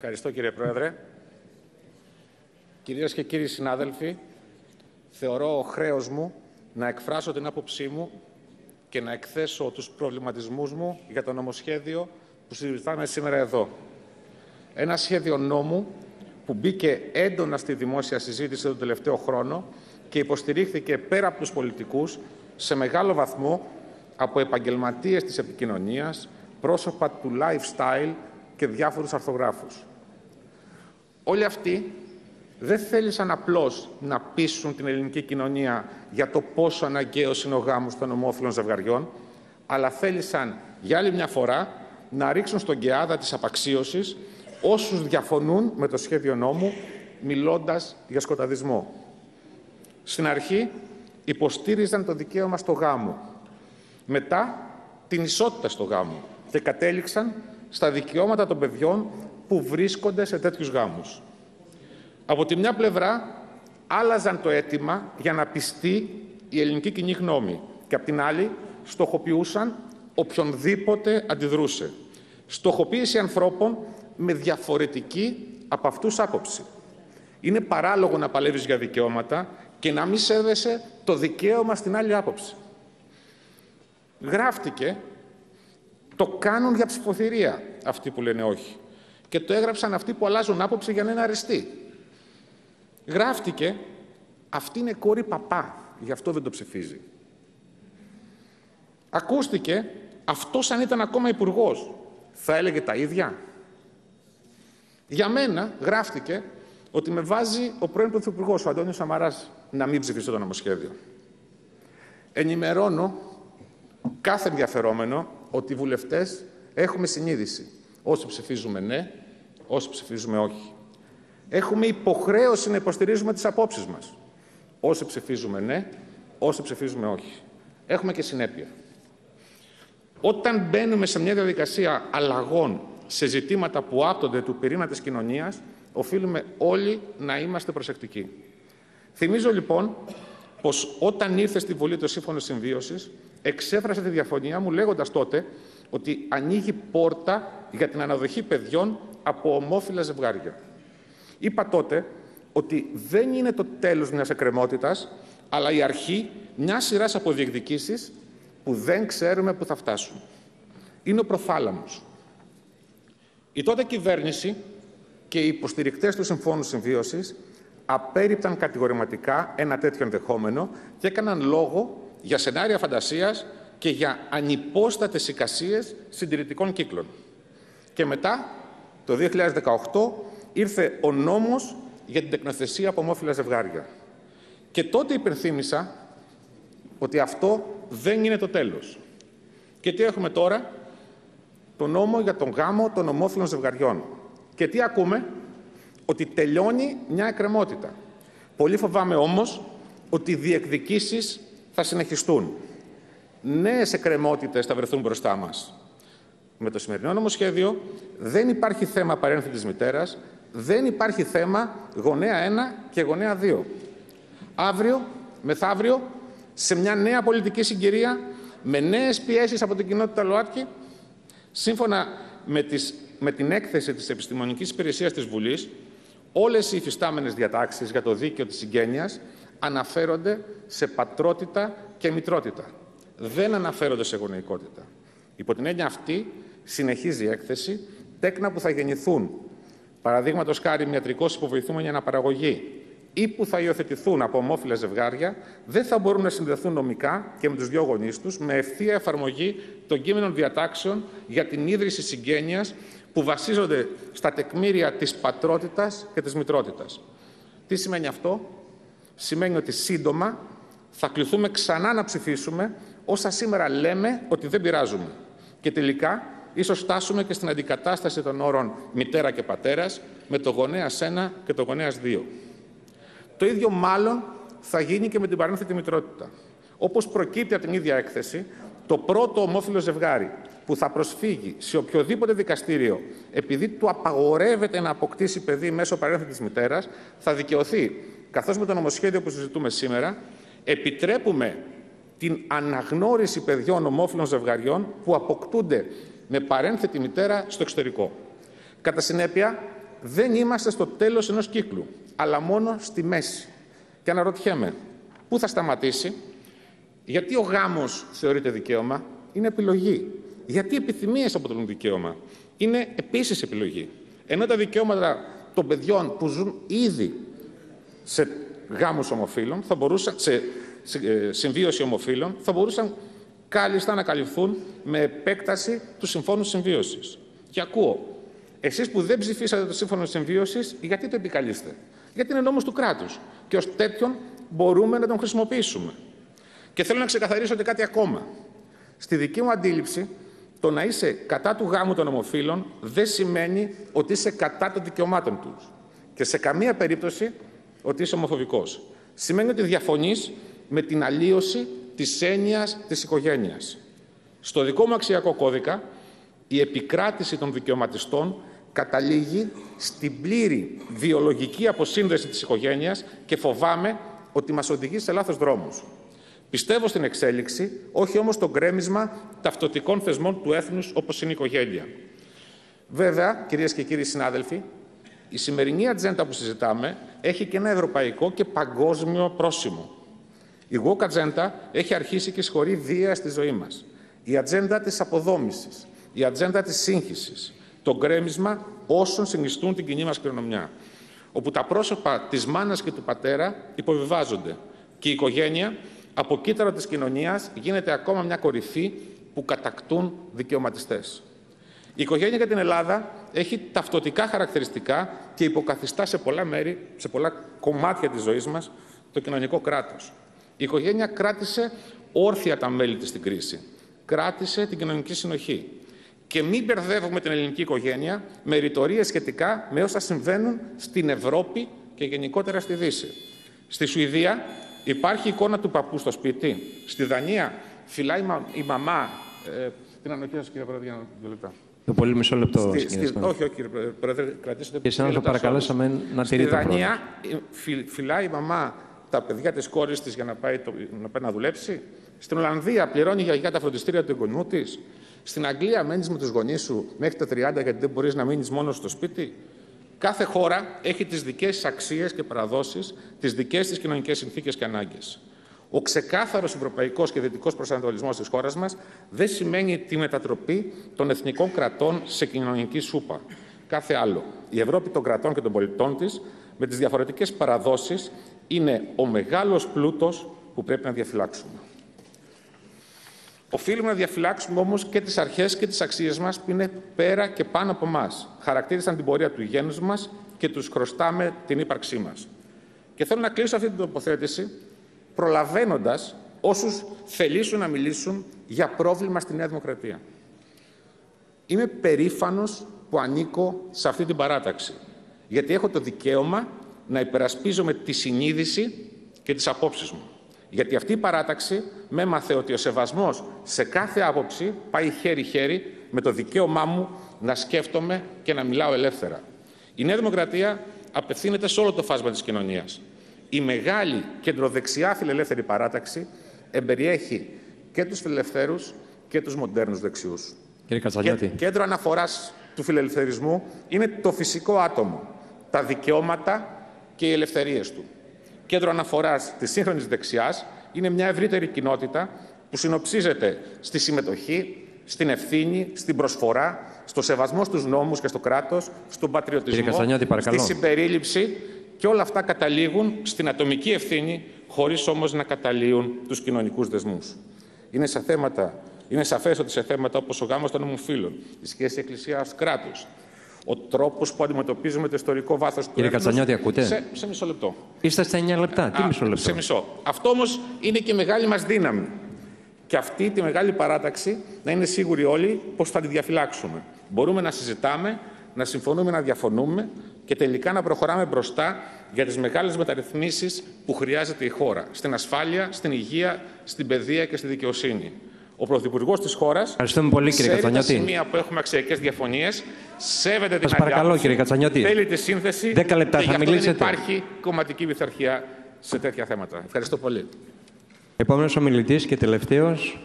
Ευχαριστώ, κύριε Πρόεδρε. Κυρίες και κύριοι συνάδελφοι, θεωρώ χρέος μου να εκφράσω την άποψή μου και να εκθέσω τους προβληματισμούς μου για το νομοσχέδιο που συζητάμε σήμερα εδώ. Ένα σχέδιο νόμου που μπήκε έντονα στη δημόσια συζήτηση τον τελευταίο χρόνο και υποστηρίχθηκε πέρα από τους πολιτικούς σε μεγάλο βαθμό από επαγγελματίες της επικοινωνίας, πρόσωπα του lifestyle και διάφορους αρθογράφους. Όλοι αυτοί δεν θέλησαν απλώς να πείσουν την ελληνική κοινωνία για το πόσο αναγκαίος είναι ο γάμος των ομόφυλων ζευγαριών, αλλά θέλησαν για άλλη μια φορά να ρίξουν στον κεάδα της απαξίωσης όσους διαφωνούν με το σχέδιο νόμου, μιλώντας για σκοταδισμό. Στην αρχή υποστήριζαν το δικαίωμα στο γάμο, μετά την ισότητα στο γάμο και κατέληξαν στα δικαιώματα των παιδιών που βρίσκονται σε τέτοιους γάμους. Από τη μια πλευρά άλλαζαν το αίτημα για να πιστεί η ελληνική κοινή γνώμη και από την άλλη στοχοποιούσαν οποιονδήποτε αντιδρούσε. Στοχοποίηση ανθρώπων με διαφορετική από αυτούς άποψη. Είναι παράλογο να παλεύεις για δικαιώματα και να μην σέβεσαι το δικαίωμα στην άλλη άποψη. Γράφτηκε, το κάνουν για ψηφοθυρία αυτοί που λένε όχι. Και το έγραψαν αυτοί που αλλάζουν άποψη για να είναι αρεστοί. Γράφτηκε, αυτή είναι κόρη παπά, γι' αυτό δεν το ψηφίζει. Ακούστηκε, αυτός αν ήταν ακόμα υπουργός, θα έλεγε τα ίδια. Για μένα γράφτηκε ότι με βάζει ο πρώην πρωθυπουργός, ο Αντώνης Σαμαράς, να μην ψηφίσω το νομοσχέδιο. Ενημερώνω κάθε ενδιαφερόμενο ότι οι βουλευτές έχουμε συνείδηση. Όσοι ψηφίζουμε ναι, όσοι ψηφίζουμε όχι. Έχουμε υποχρέωση να υποστηρίζουμε τις απόψεις μας. Όσοι ψηφίζουμε ναι, όσοι ψηφίζουμε όχι. Έχουμε και συνέπεια. Όταν μπαίνουμε σε μια διαδικασία αλλαγών σε ζητήματα που άπτονται του πυρήνα της κοινωνίας, οφείλουμε όλοι να είμαστε προσεκτικοί. Θυμίζω λοιπόν πως όταν ήρθε στη Βουλή το Σύμφωνο Συμβίωσης, εξέφρασα τη διαφωνία μου λέγοντας τότε ότι ανοίγει πόρτα για την αναδοχή παιδιών από ομόφυλα ζευγάρια. Είπα τότε ότι δεν είναι το τέλος μιας εκκρεμότητας, αλλά η αρχή μιας σειράς από διεκδικήσεις που δεν ξέρουμε που θα φτάσουν. Είναι ο προθάλαμος. Η τότε κυβέρνηση και οι υποστηρικτές του Συμφώνου Συμβίωσης απέρριπταν κατηγορηματικά ένα τέτοιο ενδεχόμενο και έκαναν λόγο για σενάρια φαντασίας και για ανυπόστατες εικασίες συντηρητικών κύκλων. Και μετά, το 2018, ήρθε ο νόμος για την τεκνοθεσία από ομόφυλα ζευγάρια. Και τότε υπενθύμησα ότι αυτό δεν είναι το τέλος. Και τι έχουμε τώρα? Το νόμο για τον γάμο των ομόφυλων ζευγαριών. Και τι ακούμε? Ότι τελειώνει μια εκκρεμότητα. Πολύ φοβάμαι όμως ότι οι διεκδικήσεις θα συνεχιστούν. Νέες εκκρεμότητες θα βρεθούν μπροστά μας. Με το σημερινό νομοσχέδιο δεν υπάρχει θέμα παρένθετης μητέρας, δεν υπάρχει θέμα γονέα 1 και γονέα 2. Αύριο, μεθαύριο, σε μια νέα πολιτική συγκυρία, με νέες πιέσεις από την κοινότητα ΛΟΑΤΚΙ, σύμφωνα με την έκθεση της Επιστημονικής Υπηρεσίας της Βουλής, όλες οι υφιστάμενες διατάξεις για το δίκαιο της συγγένειας αναφέρονται σε πατρότητα και μητρότητα. Δεν αναφέρονται σε γονεϊκότητα. Υπό την έννοια αυτή, συνεχίζει η έκθεση, τέκνα που θα γεννηθούν, παραδείγματος χάρη μιατρικώς υποβοηθούμενη αναπαραγωγή, ή που θα υιοθετηθούν από ομόφυλα ζευγάρια, δεν θα μπορούν να συνδεθούν νομικά και με τους δύο γονείς τους με ευθεία εφαρμογή των κείμενων διατάξεων για την ίδρυση συγγένειας που βασίζονται στα τεκμήρια της πατρότητας και της μητρότητας. Τι σημαίνει αυτό? Σημαίνει ότι σύντομα θα κληθούμε ξανά να ψηφίσουμε όσα σήμερα λέμε ότι δεν πειράζουμε. Και τελικά ίσως φτάσουμε και στην αντικατάσταση των όρων μητέρα και πατέρας με το γονέας 1 και το γονέας 2. Το ίδιο μάλλον θα γίνει και με την παρένθετη μητρότητα. Όπως προκύπτει από την ίδια έκθεση, το πρώτο ομόφυλο ζευγάρι που θα προσφύγει σε οποιοδήποτε δικαστήριο επειδή του απαγορεύεται να αποκτήσει παιδί μέσω παρένθετης μητέρας, θα δικαιωθεί. Καθώς με το νομοσχέδιο που συζητούμε σήμερα, επιτρέπουμε την αναγνώριση παιδιών ομόφυλων ζευγαριών που αποκτούνται με παρένθετη μητέρα στο εξωτερικό. Κατά συνέπεια, δεν είμαστε στο τέλος ενός κύκλου, αλλά μόνο στη μέση. Και αναρωτιέμαι, πού θα σταματήσει, γιατί ο γάμος θεωρείται δικαίωμα, είναι επιλογή. Γιατί οι επιθυμίες αποτελούν δικαίωμα, είναι επίσης επιλογή. Ενώ τα δικαιώματα των παιδιών που ζουν ήδη σε γάμους ομοφύλων, σε συμβίωση ομοφύλων, θα μπορούσαν κάλλιστα να καλυφθούν με επέκταση του Συμφώνου Συμβίωσης. Και ακούω, εσείς που δεν ψηφίσατε το Σύμφωνο Συμβίωσης, γιατί το επικαλείστε? Γιατί είναι νόμος του κράτους και ως τέτοιον μπορούμε να τον χρησιμοποιήσουμε. Και θέλω να ξεκαθαρίσω και κάτι ακόμα. Στη δική μου αντίληψη, το να είσαι κατά του γάμου των ομοφύλων δεν σημαίνει ότι είσαι κατά των δικαιωμάτων τους. Και σε καμία περίπτωση ότι είσαι ομοφοβικός. Σημαίνει ότι διαφωνείς με την αλλίωση της έννοιας της οικογένειας. Στο δικό μου αξιακό κώδικα, η επικράτηση των δικαιωματιστών καταλήγει στην πλήρη βιολογική αποσύνδεση της οικογένειας και φοβάμαι ότι μας οδηγεί σε λάθος δρόμους. Πιστεύω στην εξέλιξη, όχι όμως στο γκρέμισμα ταυτοτικών θεσμών του έθνους όπως είναι η οικογένεια. Βέβαια, κυρίες και κύριοι συνάδελφοι, η σημερινή ατζέντα που συζητάμε έχει και ένα ευρωπαϊκό και παγκόσμιο πρόσημο. Η woke ατζέντα έχει αρχίσει και σχωρεί βία στη ζωή μας. Η ατζέντα της αποδόμησης, η ατζέντα της σύγχυσης, το γκρέμισμα όσων συνιστούν την κοινή μας κληρονομιά, όπου τα πρόσωπα της μάνας και του πατέρα υποβιβάζονται και η οικογένεια, από κύτταρο της κοινωνίας, γίνεται ακόμα μια κορυφή που κατακτούν δικαιωματιστές. Η οικογένεια για την Ελλάδα έχει ταυτοτικά χαρακτηριστικά και υποκαθιστά σε πολλά μέρη, σε πολλά κομμάτια της ζωής μας, το κοινωνικό κράτος. Η οικογένεια κράτησε όρθια τα μέλη της στην κρίση. Κράτησε την κοινωνική συνοχή. Και μην μπερδεύουμε την ελληνική οικογένεια με ρητορίες σχετικά με όσα συμβαίνουν στην Ευρώπη και γενικότερα στη Δύση. Στη Σουηδία υπάρχει εικόνα του παππού στο σπίτι. Στη Δανία φυλάει η μαμά. Την ανακοίνωση, κύριε Πρόεδρε, για 2 λεπτά. Το πολύ μισό λεπτό. Όχι, κύριε Πρόεδρε, κρατήστε. Και εσένα το παρακαλέσαμε να τηρείτε. Στη Δανία φυλάει η μαμά τα παιδιά της κόρης της για να πάει να δουλέψει. Στην Ολλανδία πληρώνει η γιαγιά τα φροντιστήρια του εγγονού της. Στην Αγγλία μένεις με τους γονείς σου μέχρι τα 30 γιατί δεν μπορείς να μείνεις μόνος στο σπίτι. Κάθε χώρα έχει τις δικές της αξίες και παραδόσεις, τις δικές της κοινωνικές συνθήκες και ανάγκες. Ο ξεκάθαρος ευρωπαϊκός και δυτικός προσανατολισμός της χώρας μας δεν σημαίνει τη μετατροπή των εθνικών κρατών σε κοινωνική σούπα. Κάθε άλλο. Η Ευρώπη των κρατών και των πολιτών της, με τις διαφορετικές παραδόσεις, είναι ο μεγάλος πλούτος που πρέπει να διαφυλάξουμε. Οφείλουμε να διαφυλάξουμε όμως και τις αρχές και τις αξίες μας που είναι πέρα και πάνω από εμάς. Χαρακτήρισαν την πορεία του γένους μας και τους χρωστάμε την ύπαρξή μας. Και θέλω να κλείσω αυτή την τοποθέτηση προλαβαίνοντας όσους θελήσουν να μιλήσουν για πρόβλημα στη Νέα Δημοκρατία. Είμαι περήφανος που ανήκω σε αυτή την παράταξη, γιατί έχω το δικαίωμα να υπερασπίζομαι τη συνείδηση και τις απόψεις μου. Γιατί αυτή η παράταξη με έμαθε ότι ο σεβασμός σε κάθε άποψη πάει χέρι-χέρι με το δικαίωμά μου να σκέφτομαι και να μιλάω ελεύθερα. Η Νέα Δημοκρατία απευθύνεται σε όλο το φάσμα της κοινωνίας. Η μεγάλη κεντροδεξιά φιλελεύθερη παράταξη εμπεριέχει και τους φιλελευθέρους και τους μοντέρνους δεξιούς. Κύριε Κατσανιώτη. Κέντρο αναφοράς του φιλελευθερισμού είναι το φυσικό άτομο, τα δικαιώματα και οι ελευθερίες του. Κέντρο αναφοράς της σύγχρονης δεξιάς είναι μια ευρύτερη κοινότητα που συνοψίζεται στη συμμετοχή, στην ευθύνη, στην προσφορά, στο σεβασμό στους νόμους και στο κράτος, στον πατριωτισμό, στη συμπερίληψη, και όλα αυτά καταλήγουν στην ατομική ευθύνη, χωρίς όμως να καταλύουν τους κοινωνικούς δεσμούς. Είναι σαφές ότι σε θέματα όπως ο γάμος των ομοφύλων, η σχέση εκκλησίας-κράτους, ο τρόπος που αντιμετωπίζουμε το ιστορικό βάθος του Κύριε Κατσανιώτη, ακούτε? Σε μισό λεπτό. Είστε στα 9 λεπτά. Τι μισό λεπτό? Σε μισό. Αυτό όμως είναι και η μεγάλη μας δύναμη. Και αυτή τη μεγάλη παράταξη να είναι σίγουροι όλοι πως θα τη διαφυλάξουμε. Μπορούμε να συζητάμε, να συμφωνούμε, να διαφωνούμε και τελικά να προχωράμε μπροστά για τις μεγάλες μεταρρυθμίσεις που χρειάζεται η χώρα. Στην ασφάλεια, στην υγεία, στην παιδεία και στη δικαιοσύνη. Ο Πρωθυπουργός της χώρας ξέρει τα σημεία που έχουμε αξιακές διαφωνίες, σέβεται την αλληλεγγύη, θέλει τη σύνθεση 10 λεπτά και θα γι' αυτό μιλήσετε. δεν υπάρχει κομματική πειθαρχία σε τέτοια θέματα. Ευχαριστώ πολύ. Επόμενος ομιλητής και τελευταίος.